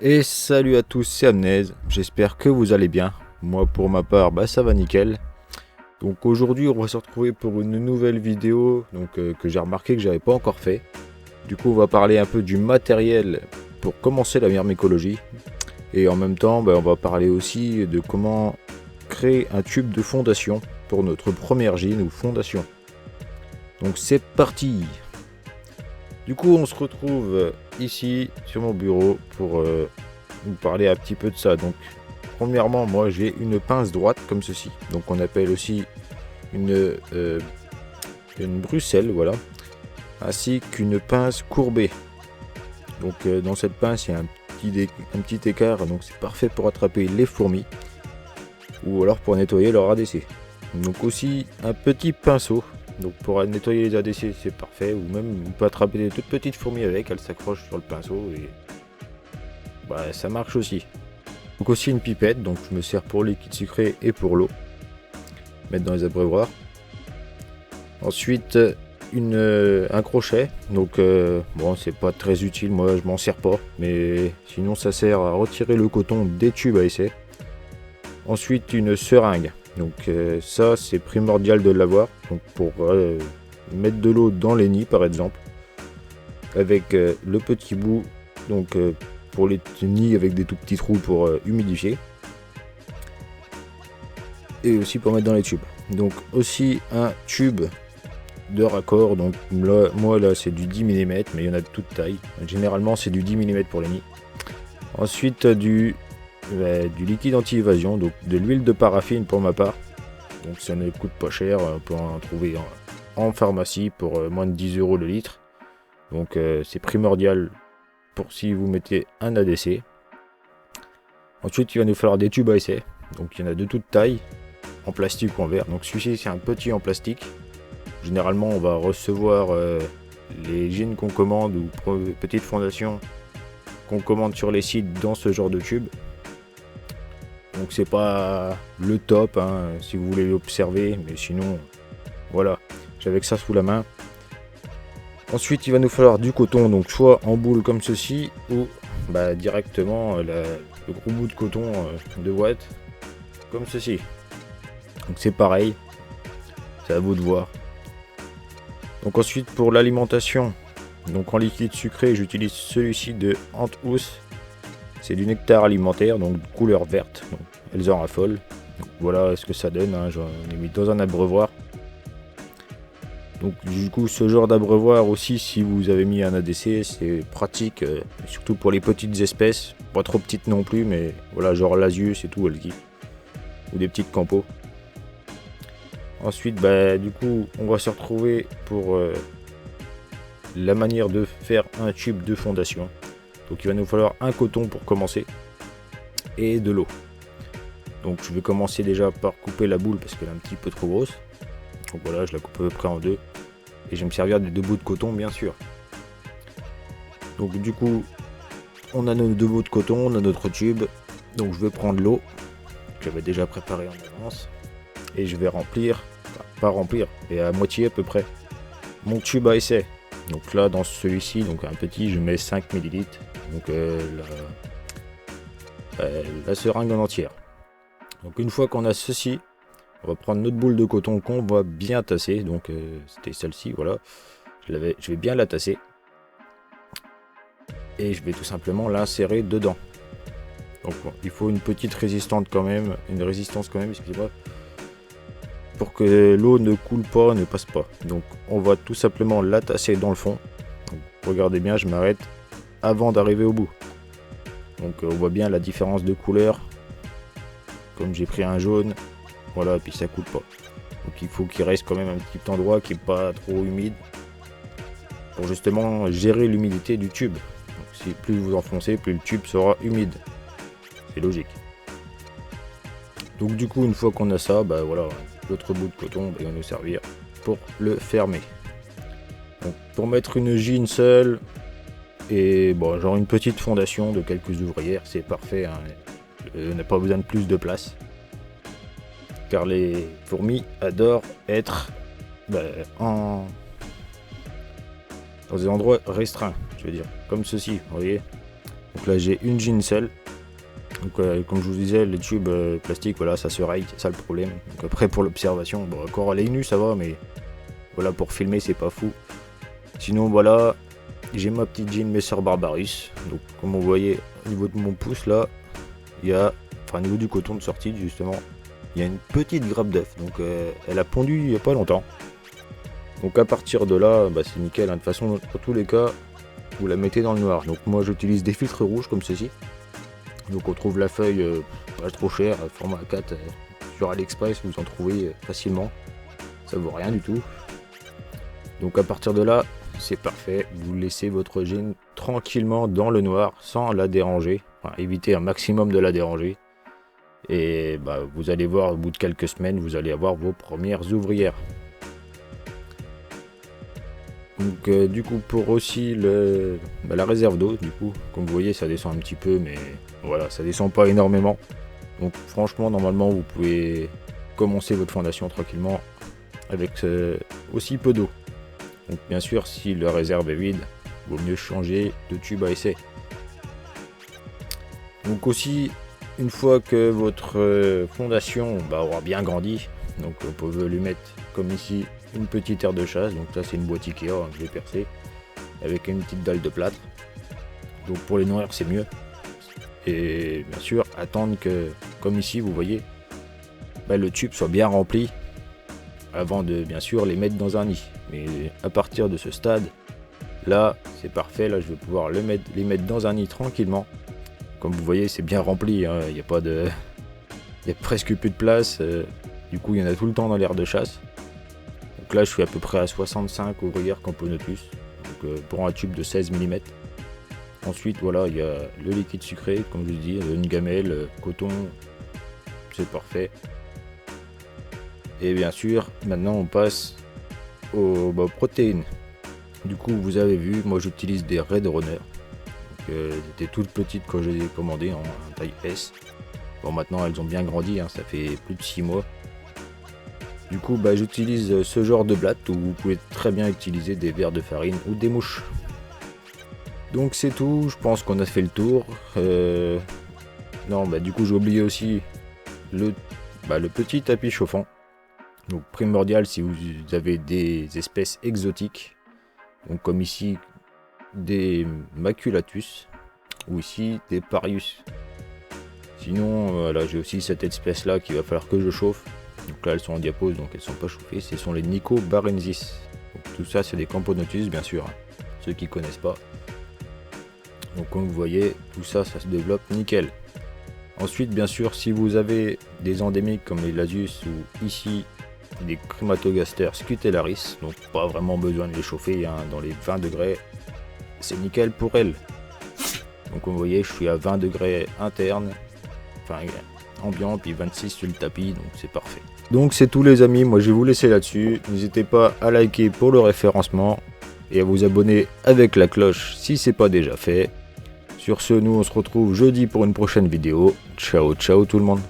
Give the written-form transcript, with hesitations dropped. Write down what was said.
Et salut à tous, c'est Amnez, j'espère que vous allez bien. Moi pour ma part, ça va nickel. Donc aujourd'hui on va se retrouver pour une nouvelle vidéo que j'ai remarqué que j'avais pas encore fait. Du coup on va parler un peu du matériel pour commencer la myrmécologie. Et en même temps on va parler aussi de comment créer un tube de fondation pour notre première gine ou fondation. Donc c'est parti. Du coup on se retrouve ici sur mon bureau pour vous parler un petit peu de ça. Donc premièrement moi j'ai une pince droite comme ceci, donc on appelle aussi une Bruxelles, voilà, ainsi qu'une pince courbée. Donc dans cette pince il y a un petit écart, donc c'est parfait pour attraper les fourmis ou alors pour nettoyer leur ADC. Donc aussi un petit pinceau, donc pour nettoyer les ADC c'est parfait, ou même on peut attraper des toutes petites fourmis avec, elles s'accrochent sur le pinceau et ça marche aussi. Donc aussi une pipette, donc je me sers pour le liquide sucré et pour l'eau, mettre dans les abreuvoirs. Ensuite un crochet, donc bon c'est pas très utile, moi je m'en sers pas, mais sinon ça sert à retirer le coton des tubes à essai. Ensuite une seringue, donc ça c'est primordial de l'avoir, donc pour mettre de l'eau dans les nids par exemple, avec le petit bout, donc pour les nids avec des tout petits trous pour humidifier, et aussi pour mettre dans les tubes. Donc aussi un tube de raccord, donc là, moi là c'est du 10 mm, mais il y en a de toute taille, généralement c'est du 10 mm pour les nids. Ensuite du liquide anti-évasion, donc de l'huile de paraffine pour ma part, donc ça ne coûte pas cher, on peut en trouver en pharmacie pour moins de 10 € le litre, donc c'est primordial pour si vous mettez un ADC. Ensuite il va nous falloir des tubes à essai, donc il y en a de toute taille, en plastique ou en verre. Donc celui-ci c'est un petit en plastique. Généralement on va recevoir les gines qu'on commande ou petites fondations qu'on commande sur les sites dans ce genre de tube. Donc c'est pas le top si vous voulez l'observer, mais sinon voilà, j'avais que ça sous la main. Ensuite il va nous falloir du coton, donc soit en boule comme ceci ou directement le gros bout de coton de boîte comme ceci. Donc c'est pareil, c'est à vous de voir. Donc ensuite pour l'alimentation, donc en liquide sucré j'utilise celui-ci de Anthouse. C'est du nectar alimentaire, donc de couleur verte, donc elles en raffolent. Donc voilà ce que ça donne, j'en ai mis dans un abreuvoir. Donc du coup ce genre d'abreuvoir aussi, si vous avez mis un ADC, c'est pratique, surtout pour les petites espèces, pas trop petites non plus, mais voilà, genre l'Asius et tout, elles kiffent, ou des petites campos. Ensuite du coup on va se retrouver pour la manière de faire un tube de fondation. Donc il va nous falloir un coton pour commencer et de l'eau. Donc je vais commencer déjà par couper la boule parce qu'elle est un petit peu trop grosse. Donc voilà, je la coupe à peu près en deux. Et je vais me servir des deux bouts de coton bien sûr. Donc du coup, on a nos deux bouts de coton, on a notre tube. Donc je vais prendre l'eau que j'avais déjà préparée en avance. Et je vais remplir, pas remplir, mais à moitié à peu près, mon tube à essai. Donc là dans celui-ci, donc un petit, je mets 5 ml. Donc la seringue en entière. Donc une fois qu'on a ceci, on va prendre notre boule de coton qu'on va bien tasser. Donc c'était celle-ci, voilà. Je vais bien la tasser. Et je vais tout simplement l'insérer dedans. Donc bon, il faut une petite résistance quand même, excusez-moi, pour que l'eau ne coule pas, ne passe pas. Donc on va tout simplement la tasser dans le fond. Donc, regardez bien, je m'arrête avant d'arriver au bout. Donc on voit bien la différence de couleur. Comme j'ai pris un jaune, voilà, puis ça coule pas. Donc il faut qu'il reste quand même un petit endroit qui n'est pas trop humide pour justement gérer l'humidité du tube. Donc si plus vous enfoncez, plus le tube sera humide. C'est logique. Donc du coup une fois qu'on a ça, voilà, l'autre bout de coton va nous servir pour le fermer. Donc pour mettre une gine seule et bon, genre une petite fondation de quelques ouvrières, c'est parfait. On n'a pas besoin de plus de place. Car les fourmis adorent être dans des endroits restreints, je veux dire, comme ceci, vous voyez. Donc là j'ai une Gincel. Donc comme je vous disais, les tubes plastiques, voilà, ça se raye, c'est ça le problème. Donc après pour l'observation, bon encore à l'œil nu ça va, mais voilà, pour filmer c'est pas fou. Sinon voilà, j'ai ma petite jean Messer Barbarus. Donc comme vous voyez au niveau de mon pouce là, il y a, enfin au niveau du coton de sortie justement, il y a une petite grappe d'œuf. Donc elle a pondu il n'y a pas longtemps. Donc à partir de là, bah, c'est nickel, hein. De toute façon dans tous les cas, vous la mettez dans le noir. Donc moi j'utilise des filtres rouges comme ceci. Donc on trouve la feuille pas trop chère, format 4 sur AliExpress, vous en trouvez facilement. Ça vaut rien du tout. Donc à partir de là, c'est parfait. Vous laissez votre jean tranquillement dans le noir sans la déranger. Enfin, évitez un maximum de la déranger. Et bah, vous allez voir au bout de quelques semaines, vous allez avoir vos premières ouvrières. Donc du coup pour aussi la réserve d'eau, du coup comme vous voyez ça descend un petit peu, mais voilà, ça descend pas énormément. Donc franchement normalement vous pouvez commencer votre fondation tranquillement avec aussi peu d'eau. Donc bien sûr si la réserve est vide, vaut mieux changer de tube à essai. Donc aussi une fois que votre fondation aura bien grandi, donc on peut lui mettre comme ici une petite aire de chasse. Donc ça c'est une boîte Ikea, hein, je l'ai percée avec une petite dalle de plâtre. Donc pour les nourrir c'est mieux. Et bien sûr attendre que, comme ici vous voyez, le tube soit bien rempli avant de bien sûr les mettre dans un nid. Mais à partir de ce stade là c'est parfait, là je vais pouvoir les mettre dans un nid tranquillement. Comme vous voyez c'est bien rempli, hein. Il y a presque plus de place, du coup il y en a tout le temps dans l'aire de chasse. Donc là je suis à peu près à 65 ouvrières Camponotus, donc pour un tube de 16 mm. Ensuite voilà, il y a le liquide sucré, comme je vous dis, une gamelle, coton, c'est parfait. Et bien sûr maintenant on passe aux protéines. Du coup vous avez vu, moi j'utilise des Red Runner. C'était toutes petites quand je les ai commandées en taille S. Bon maintenant elles ont bien grandi, hein, ça fait plus de 6 mois. Du coup j'utilise ce genre de blatte, où vous pouvez très bien utiliser des verres de farine ou des mouches. Donc c'est tout, je pense qu'on a fait le tour. Non du coup j'ai oublié aussi le petit tapis chauffant. Donc primordial si vous avez des espèces exotiques. Donc comme ici des maculatus ou ici des parius. Sinon voilà, j'ai aussi cette espèce là qu'il va falloir que je chauffe. Donc là elles sont en diapose, donc elles sont pas chauffées. Ce sont les Nicobarensis. Donc tout ça c'est des Camponotus bien sûr, hein, ceux qui connaissent pas. Donc comme vous voyez tout ça se développe nickel. Ensuite bien sûr si vous avez des endémiques comme les Lasius ou ici des Chromatogaster scutellaris, donc pas vraiment besoin de les chauffer, hein, dans les 20 degrés c'est nickel pour elles. Donc comme vous voyez je suis à 20 degrés interne, enfin ambiant, puis 26 sur le tapis, donc c'est parfait. Donc c'est tout les amis, moi je vais vous laisser là-dessus. N'hésitez pas à liker pour le référencement et à vous abonner avec la cloche si c'est pas déjà fait. Sur ce, nous on se retrouve jeudi pour une prochaine vidéo. Ciao ciao tout le monde.